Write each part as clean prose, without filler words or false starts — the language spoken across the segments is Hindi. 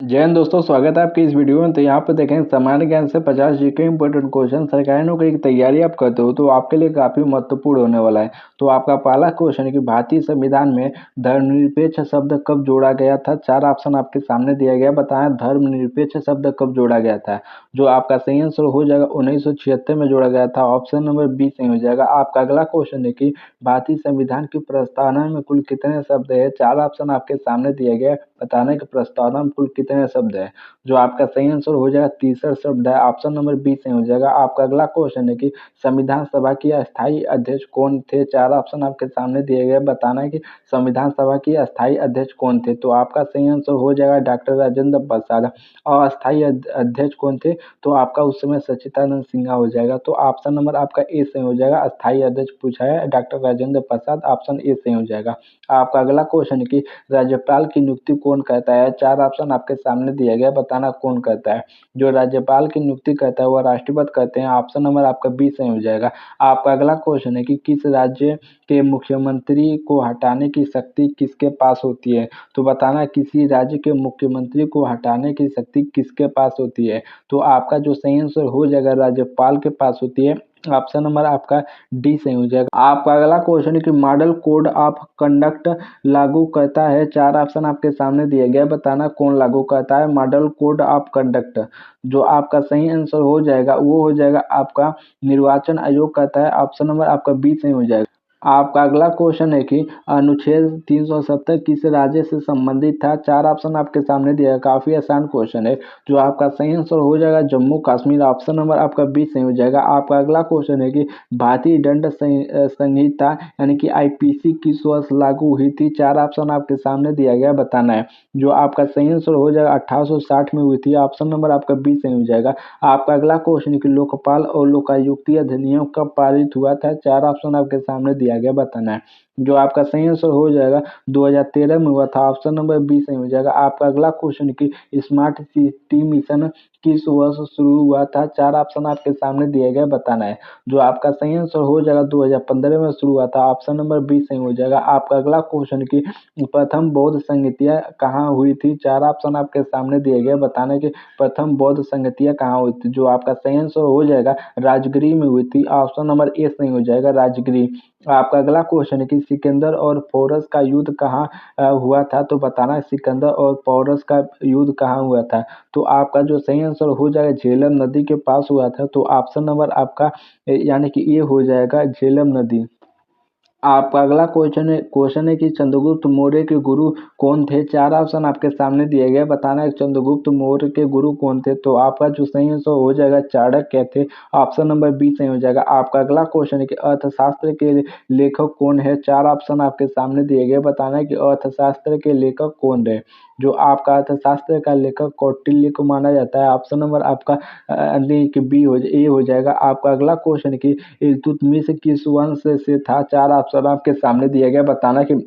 जय हिंद दोस्तों, स्वागत है आपके इस वीडियो में। तो यहाँ पर देखें, सामान्य ज्ञान से 50 जीके इंपॉर्टेंट क्वेश्चन सरकारी नौकरी की तैयारी आप करते हो तो आपके लिए काफी महत्वपूर्ण होने वाला है। तो आपका पहला क्वेश्चन है कि भारतीय संविधान में धर्मनिरपेक्ष शब्द कब जोड़ा गया था। 4 ऑप्शन आपके सामने दिया गया, बताएं धर्मनिरपेक्ष शब्द कब जोड़ा गया था। जो आपका सही आंसर हो जाएगा 1976 में जोड़ा गया था। ऑप्शन नंबर बी सही हो जाएगा। आपका अगला क्वेश्चन है कि भारतीय संविधान की प्रस्तावना में कुल कितने शब्द है। 4 ऑप्शन आपके सामने दिया गया, बताने की प्रस्तावना में कुल कितने शब्द है। जो आपका सही आंसर हो जाएगा 63 शब्द है। ऑप्शन नंबर बी सही हो जाएगा। आपका अगला क्वेश्चन है कि संविधान सभा के अस्थायी अध्यक्ष कौन थे। 4 ऑप्शन आपके सामने दिए गए, बताना है कि संविधान सभा के अस्थायी अध्यक्ष कौन थे। तो आपका सही आंसर हो जाएगा डॉक्टर राजेंद्र प्रसाद। और अस्थायी अध्यक्ष कौन थे, तो आपका उस समय सच्चिदानंद सिन्हा हो जाएगा। तो ऑप्शन नंबर आपका ए सही हो जाएगा। अस्थायी अध्यक्ष पूछा है doctor Rajendra Prasad, option A सही हो जाएगा। आपका अगला क्वेश्चन है कि राज्यपाल की नियुक्ति कौन करता है। 4 ऑप्शन आपके सामने दिया गया, बताना कौन करता है। जो राज्यपाल की नियुक्ति करता है वह राष्ट्रपति करते हैं। ऑप्शन नंबर आपका बी सही हो जाएगा। आपका अगला क्वेश्चन है कि किस राज्य के मुख्यमंत्री को हटाने की शक्ति किसके पास होती है। तो बताना किसी राज्य के मुख्यमंत्री को हटाने की शक्ति किसके पास होती है। तो आपका जो सही आंसर हो जाएगा राज्यपाल के पास होती है। ऑप्शन नंबर आपका डी सही हो जाएगा। आपका अगला क्वेश्चन है कि मॉडल कोड ऑफ कंडक्ट लागू करता है। 4 ऑप्शन आपके सामने दिए गए, बताना कौन लागू करता है मॉडल कोड ऑफ कंडक्ट। जो आपका सही आंसर हो जाएगा वो हो जाएगा आपका निर्वाचन आयोग करता है। ऑप्शन नंबर आपका बी सही हो जाएगा। आपका अगला क्वेश्चन है कि अनुच्छेद 370 किस राज्य से संबंधित था। 4 ऑप्शन आपके सामने दिया है, काफी आसान क्वेश्चन है। जो आपका सही आंसर हो जाएगा जम्मू कश्मीर। ऑप्शन नंबर आपका बी सही हो जाएगा। आपका अगला क्वेश्चन है कि भारतीय दंड संहिता यानी कि आईपीसी किस वर्ष लागू हुई थी। 4 ऑप्शन आपके सामने दिया गया, बताना है। जो आपका सही आंसर हो जाएगा 1860 में हुई थी। ऑप्शन नंबर आपका बी सही हो जाएगा। आपका अगला क्वेश्चन है कि लोकपाल और लोकायुक्तीय अधिनियम कब पारित हुआ था। 4 ऑप्शन आपके सामने दिया गया, बताना है। जो आपका सही आंसर हो जाएगा 2013 में हुआ था। ऑप्शन नंबर बी सही हो जाएगा। आपका अगला क्वेश्चन कि स्मार्ट सिटी मिशन किस वर्ष शुरू हुआ था। 4 ऑप्शन आपके सामने दिए गए, बताना है। जो आपका सही आंसर हो जाएगा 2015 में शुरू हुआ था। ऑप्शन नंबर बी सही हो जाएगा। आपका अगला क्वेश्चन कि प्रथम बौद्ध संगीतियाँ कहाँ हुई थी। 4 ऑप्शन आपके सामने दिए गए, बताने कि प्रथम बौद्ध संगीतियाँ कहाँ हुई थी। जो आपका सही आंसर हो जाएगा राजगिरी में हुई थी। ऑप्शन नंबर ए सही हो जाएगा, राजगिरी। आपका अगला क्वेश्चन है कि सिकंदर और पोरस का युद्ध कहाँ हुआ था। तो बताना है सिकंदर और पोरस का युद्ध कहाँ हुआ था। तो आपका जो सही आंसर हो जाएगा झेलम नदी के पास हुआ था। तो ऑप्शन नंबर आपका यानी कि ये हो जाएगा झेलम नदी। आपका अगला क्वेश्चन है कि चंद्रगुप्त मौर्य के गुरु कौन थे। 4 ऑप्शन आपके सामने दिए गए, बताना है चंद्रगुप्त मौर्य के गुरु कौन थे। तो आपका जो सही आंसर हो जाएगा चाणक्य थे। ऑप्शन नंबर बी सही हो जाएगा। आपका अगला क्वेश्चन है कि अर्थशास्त्र के लेखक कौन है। 4 ऑप्शन आपके सामने दिए गए, बताना है कि अर्थशास्त्र के लेखक कौन है। जो आपका अर्थशास्त्र का लेखक कौटिल्य को माना जाता है। ऑप्शन नंबर आपका बी हो ए हो जाएगा। आपका अगला क्वेश्चन है कि इल्तुतमिश किस वंश से था। 4 ऑप्शन आपके सामने दिया गया, बताना कि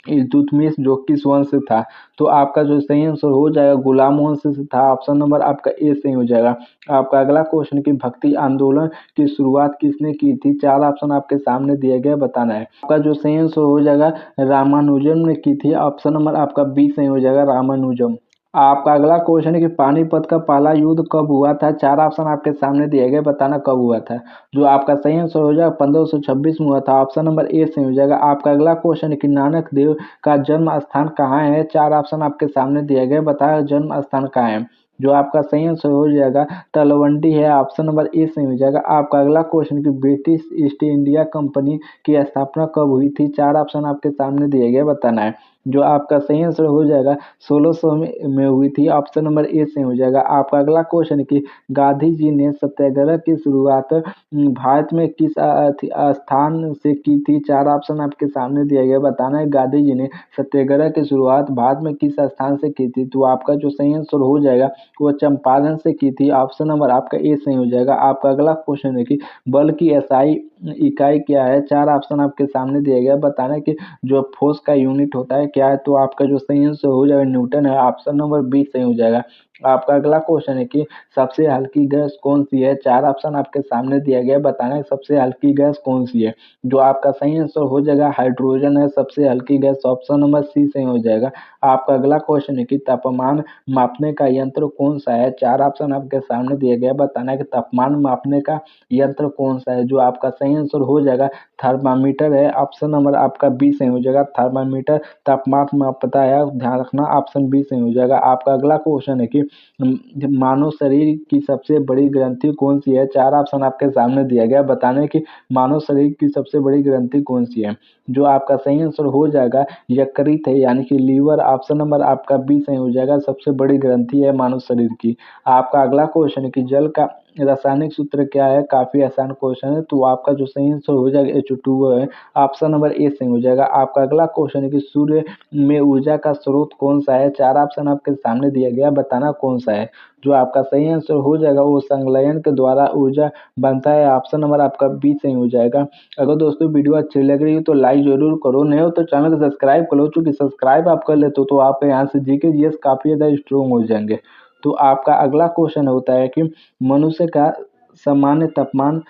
इल्तुतमिश जो किस वंश से था। तो आपका जो सही आंसर हो जाएगा गुलाम वंश से था। ऑप्शन नंबर आपका ए सही हो जाएगा। आपका अगला क्वेश्चन की भक्ति आंदोलन की शुरुआत किसने की थी। 4 ऑप्शन आपके सामने दिए गए, बताना है। आपका जो सही आंसर हो जाएगा रामानुजम ने की थी। ऑप्शन नंबर आपका बी सही हो जाएगा, रामानुजम। आपका अगला क्वेश्चन है कि पानीपत का पहला युद्ध कब हुआ था। 4 ऑप्शन आपके सामने दिए गए, बताना कब हुआ था। जो आपका सही आंसर हो जाएगा 1526 में हुआ था। ऑप्शन नंबर ए सही हो जाएगा। आपका अगला क्वेश्चन है कि नानक देव का जन्म स्थान कहाँ है। 4 ऑप्शन आपके सामने दिए गए, बताया जन्म स्थान कहाँ है। जो आपका सही आंसर हो जाएगा तलवंडी है। ऑप्शन नंबर ए सही हो जाएगा। आपका अगला क्वेश्चन कि ब्रिटिश ईस्ट इंडिया कंपनी की स्थापना कब हुई थी। 4 ऑप्शन आपके सामने दिए गए, बताना है। जो आपका सही आंसर हो जाएगा 1600 में हुई थी। ऑप्शन नंबर ए सही हो जाएगा। आपका अगला क्वेश्चन है कि गांधी जी ने सत्याग्रह की शुरुआत भारत में किस स्थान से की थी। 4 ऑप्शन आपके सामने दिया गया, बताना है गांधी जी ने सत्याग्रह की शुरुआत भारत में किस स्थान से की थी। तो आपका जो सही आंसर हो जाएगा वो चंपारण से की थी। ऑप्शन नंबर आपका ए सही हो जाएगा। आपका अगला क्वेश्चन है कि बल की एसआई इकाई क्या है? 4 ऑप्शन आपके सामने दिया गया है, बताना है कि जो फोर्स का यूनिट होता है क्या है? तो आपका जो सही आंसर हो जाएगा न्यूटन है, ऑप्शन नंबर बी सही हो जाएगा। आपका अगला क्वेश्चन है कि सबसे हल्की गैस कौन-सी है? 4 ऑप्शन आपके सामने दिया गया है, बताना है सबसे हल्की गैस कौन-सी है? जो आपका सही आंसर हो जाएगा हाइड्रोजन है सबसे हल्की गैस, ऑप्शन नंबर सी सही हो जाएगा। आपका अगला क्वेश्चन है कि तापमान मापने का यंत्र कौन-सा है? 4 ऑप्शन आपके सामने दिए गए हैं, बताना है कि तापमान मापने का यंत्र कौन-सा है? जो आपका सही आंसर हो जाएगा थर्मामीटर है, ऑप्शन नंबर आपका बी सही हो जाएगा। थर्मामीटर तापमान मापता है, ध्यान रखना ऑप्शन बी सही हो जाएगा। आपका अगला क्वेश्चन है कि मानव शरीर की सबसे बड़ी ग्रंथि कौन-सी है? 4 ऑप्शन आपके सामने दिया गया है, बताना है कि मानव शरीर की सबसे बड़ी ग्रंथि कौन-सी है? जो आपका सही आंसर हो जाएगा यकृत है, यानी कि लीवर, ऑप्शन नंबर आपका बी सही हो जाएगा, सबसे बड़ी ग्रंथि है मानव शरीर की। आपका अगला क्वेश्चन है कि जल का रासायनिक सूत्र क्या है? काफ़ी आसान क्वेश्चन है, तो आपका जो सही आंसर हो जाएगा H2O है, ऑप्शन नंबर ए सही हो जाएगा। आपका अगला क्वेश्चन है कि सूर्य में ऊर्जा का स्रोत कौन-सा है? 4 ऑप्शन आपके सामने दिया गया है, बताना कौन-सा है? जो आपका सही आंसर हो जाएगा वो संलयन के द्वारा ऊर्जा बनता है, ऑप्शन नंबर आपका बी सही हो जाएगा। अगर दोस्तों वीडियो अच्छी लग रही हो तो लाइक ज़रूर करो, नए हो तो चैनल को सब्सक्राइब कर लो, चूँकि सब्सक्राइब आप कर लेते हो तो आप यहाँ से जीके जीएस काफ़ी ज़्यादा स्ट्रॉन्ग हो जाएँगे। तो आपका अगला क्वेश्चन होता है कि मनुष्य का सामान्य तापमान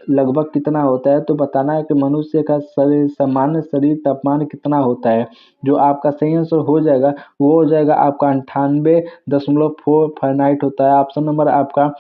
लगभग कितना होता है? तो बताना है कि मनुष्य का शरीर सामान्य शरीर तापमान कितना होता है? जो आपका सही आंसर हो जाएगा, वो हो जाएगा आपका 98.4 फ़ारेनहाइट होता है, ऑप्शन नंबर आपका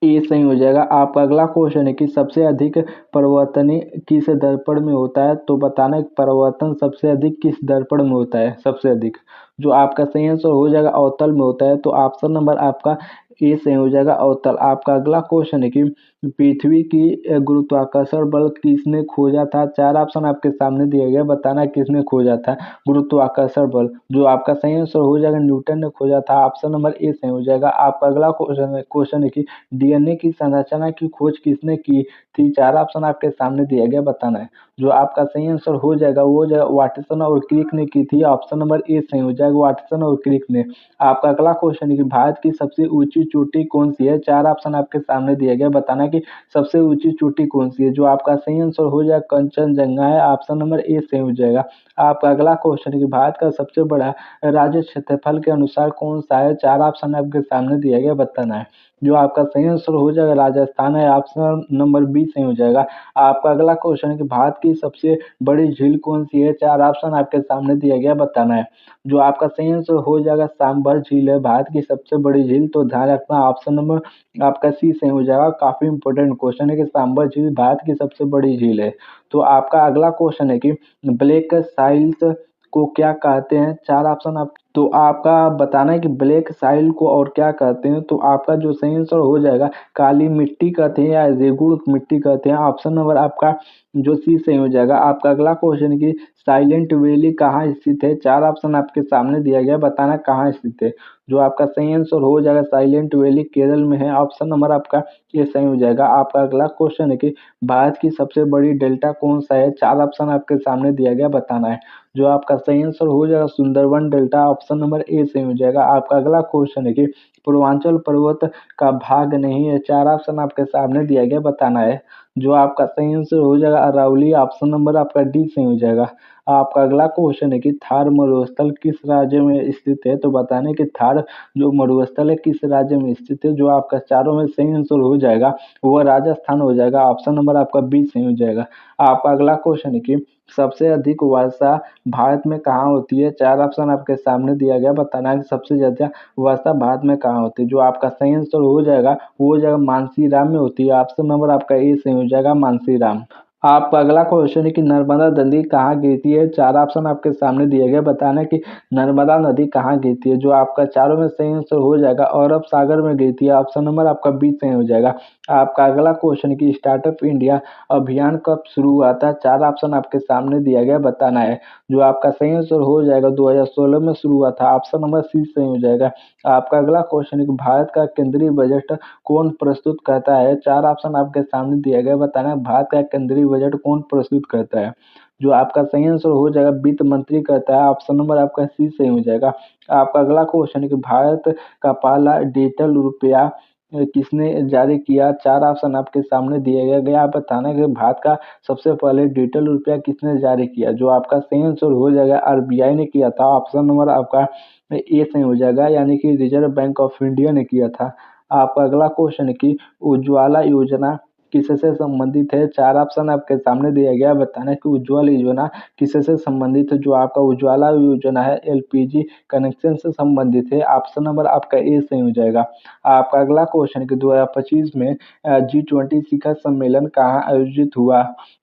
ए सही हो जाएगा। आपका अगला क्वेश्चन है कि सबसे अधिक परिवर्तनीय किस दर्पण में होता है? तो बताना है कि परिवर्तन सबसे अधिक किस दर्पण में होता है? सबसे अधिक। जो आपका सही आंसर हो जाएगा अवतल में होता है, तो ऑप्शन नंबर आपका ए सही हो जाएगा अवतल। आपका अगला क्वेश्चन है कि पृथ्वी की गुरुत्वाकर्षण बल किसने खोजा था? 4 ऑप्शन आपके सामने दिए गए, बताना है किसने खोजा था गुरुत्वाकर्षण बल? जो आपका सही आंसर हो जाएगा न्यूटन ने खोजा था, ऑप्शन नंबर ए सही हो जाएगा। आपका अगला क्वेश्चन है कि डीएनए की संरचना की खोज किसने की थी? 4 ऑप्शन आपके सामने दिया गया, बताना है। जो आपका सही आंसर हो जाएगा वो हो जाएगा वाटसन और क्रिक ने की थी, ऑप्शन नंबर ए सही हो जाएगा वाटसन और क्रिक ने। आपका अगला क्वेश्चन है कि भारत की सबसे ऊँची चोटी कौन-सी है? 4 ऑप्शन आपके सामने दिया गया, बताना है कि सबसे ऊँची चोटी कौन-सी है? जो आपका सही आंसर हो जाएगा कंचनजंगा है, ऑप्शन नंबर ए सही हो जाएगा। आपका अगला क्वेश्चन है कि भारत का सबसे बड़ा राज्य क्षेत्रफल के अनुसार कौन-सा है? 4 ऑप्शन आपके सामने दिया गया, बताना है। जो आपका सही आंसर हो जाएगा राजस्थान है, ऑप्शन नंबर बी सही हो जाएगा। आपका अगला क्वेश्चन है कि भारत की सबसे बड़ी झील कौन-सी है? 4 ऑप्शन आपके सामने दिया गया, बताना है। जो आपका सही आंसर हो जाएगा सांभर झील है भारत की सबसे बड़ी झील, तो ध्यान रखना ऑप्शन नंबर आपका सी सही हो जाएगा। काफ़ी इंपॉर्टेंट क्वेश्चन है कि सांभर झील भारत की सबसे बड़ी झील है। तो आपका अगला क्वेश्चन है कि ब्लैक साइल्स को क्या कहते हैं? 4 ऑप्शन आप तो आपका बताना है कि ब्लैक साइल को और क्या कहते हैं? तो आपका जो सही आंसर हो जाएगा काली मिट्टी कहते हैं या रेगुड़ मिट्टी कहते हैं, ऑप्शन नंबर आपका जो सी सही हो जाएगा। आपका अगला क्वेश्चन है कि साइलेंट वैली कहाँ स्थित है? 4 ऑप्शन आपके सामने दिया गया है, बताना कहाँ स्थित है? जो आपका सही आंसर हो जाएगा साइलेंट वैली केरल में है, ऑप्शन नंबर आपका ये सही हो जाएगा। आपका अगला क्वेश्चन है कि भारत की सबसे बड़ी डेल्टा कौन-सा है? 4 ऑप्शन आपके सामने दिया गया, बताना है। जो आपका सही आंसर हो जाएगा Sundarban delta, option number A सही हो जाएगा। आपका अगला क्वेश्चन है कि पूर्वांचल पर्वत का भाग नहीं है, 4 ऑप्शन आपके सामने दिया गया, बताना है। जो आपका सही आंसर हो जाएगा अरावली, ऑप्शन नंबर आपका डी सही हो जाएगा। आपका अगला क्वेश्चन है कि थार मरुस्थल किस राज्य में स्थित है? तो बताना है कि थार जो मरुस्थल है किस राज्य में स्थित है? जो आपका चारों में सही आंसर हो जाएगा वो राजस्थान हो जाएगा, ऑप्शन नंबर आपका बी सही हो जाएगा। आपका अगला क्वेश्चन है कि सबसे अधिक वर्षा भारत में कहाँ होती है? 4 ऑप्शन आपके सामने दिया गया, बताना है कि सबसे ज़्यादा वर्षा भारत में कहाँ होती है? जो आपका सही आंसर हो जाएगा वो हो जाएगा मानसीराम में होती है, ऑप्शन नंबर आपका ए सही हो जाएगा मानसीराम। आपका अगला क्वेश्चन है कि नर्मदा नदी कहाँ गिरती है? 4 ऑप्शन आपके सामने दिए गए, बताना है कि नर्मदा नदी कहाँ गिरती है? जो आपका चारों में सही आंसर हो जाएगा अरब सागर में गिरती है, ऑप्शन नंबर आपका बी सही हो जाएगा। आपका अगला क्वेश्चन है कि स्टार्टअप इंडिया अभियान कब शुरू हुआ था? 4 ऑप्शन आपके सामने दिया गया, बताना है। जो आपका सही आंसर हो जाएगा 2016 में शुरू हुआ था, ऑप्शन नंबर सी सही हो जाएगा। आपका अगला क्वेश्चन है कि भारत का केंद्रीय बजट कौन प्रस्तुत करता है? 4 ऑप्शन आपके सामने दिए गए, बताना है भारत का केंद्रीय बजट कौन प्रस्तुत करता है? जो आपका सही आंसर हो जाएगा वित्त मंत्री करता है, ऑप्शन नंबर आपका सी सही हो जाएगा। आपका अगला क्वेश्चन है कि भारत का पहला डिजिटल रुपया किसने जारी किया? 4 ऑप्शन आपके सामने दिए गए। अगर आप बताना कि भारत का सबसे पहले डिजिटल रुपया किसने जारी किया? जो आपका सही आंसर हो जाएगा आरबीआई ने किया था। ऑप्शन नंबर आपका ए सही हो जाएगा, यानी कि रिज़र्व बैंक ऑफ इंडिया ने किया था। आपका अगला क्वेश्चन है कि उज्ज्वला योजना किससे संबंधित है? 4 ऑप्शन आपके सामने दिया गया है। बताना है कि उज्ज्वला योजना किससे संबंधित है? जो आपका उज्ज्वला योजना है एलपीजी कनेक्शन से संबंधित है। ऑप्शन नंबर आपका ए सही हो जाएगा। आपका अगला क्वेश्चन कि 2025 में G20 शिखर सम्मेलन कहाँ आयोजित हुआ?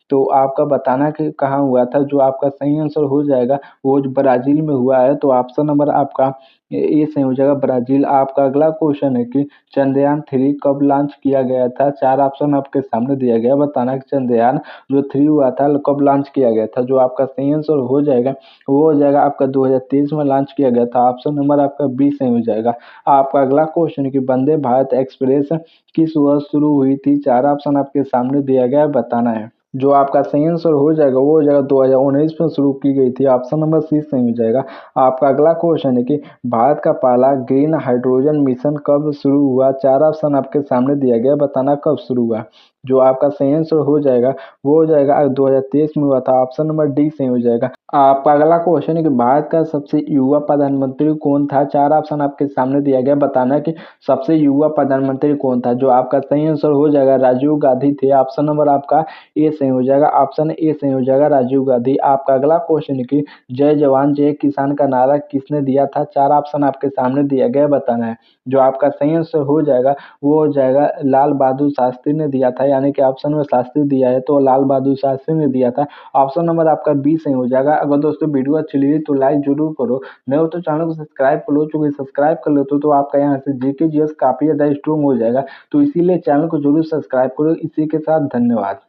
तो आपका बताना कि कहाँ हुआ था? जो आपका सही आंसर हो जाएगा वो ब्राज़ील में हुआ है। तो ऑप्शन नंबर आपका ए सही हो जाएगा ब्राज़ील। आपका अगला क्वेश्चन है कि चंद्रयान 3 कब लॉन्च किया गया था? 4 ऑप्शन आपके सामने दिया गया है। बताना कि चंद्रयान जो 3 हुआ था कब लॉन्च किया गया था? जो आपका सही आंसर हो जाएगा वो हो जाएगा आपका 2023 में लॉन्च किया गया था। ऑप्शन नंबर आपका बी सही हो जाएगा। आपका अगला क्वेश्चन है कि वंदे भारत एक्सप्रेस किस वर्ष शुरू हुई थी? 4 ऑप्शन आपके सामने दिया गया है, बताना है। जो आपका सही आंसर हो जाएगा वो हो जाएगा 2019 में शुरू की गई थी। ऑप्शन नंबर सी सही हो जाएगा। आपका अगला क्वेश्चन है कि भारत का पहला ग्रीन हाइड्रोजन मिशन कब शुरू हुआ? 4 ऑप्शन आपके सामने दिया गया है, बताना कब शुरू हुआ। जो आपका सही आंसर हो जाएगा वो हो जाएगा 2023 में हुआ था। ऑप्शन नंबर डी सही हो जाएगा। आपका अगला क्वेश्चन है कि भारत का सबसे युवा प्रधानमंत्री कौन था? 4 ऑप्शन आपके सामने दिया गया है। बताना है कि सबसे युवा प्रधानमंत्री कौन था? जो आपका सही आंसर हो जाएगा राजीव गांधी थे। ऑप्शन नंबर आपका ए सही हो जाएगा। ऑप्शन ए सही हो जाएगा राजीव गांधी। आपका अगला क्वेश्चन है कि जय जवान जय किसान का नारा किसने दिया था? 4 ऑप्शन आपके सामने दिया गया है, बताना है। जो आपका सही आंसर हो जाएगा वो हो जाएगा लाल बहादुर शास्त्री ने दिया था, यानी कि ऑप्शन में शास्त्री दिया है तो लाल बहादुर शास्त्री ने दिया था। ऑप्शन नंबर आपका बी सही हो जाएगा। अगर दोस्तों वीडियो अच्छी लगी तो लाइक ज़रूर करो। नए हो तो चैनल को सब्सक्राइब कर लो, चूँकि सब्सक्राइब कर लेते हो तो आपका यहाँ से जीके जीएस काफ़ी ज़्यादा स्ट्रॉन्ग हो जाएगा। तो इसीलिए चैनल को ज़रूर सब्सक्राइब करो। इसी के साथ धन्यवाद।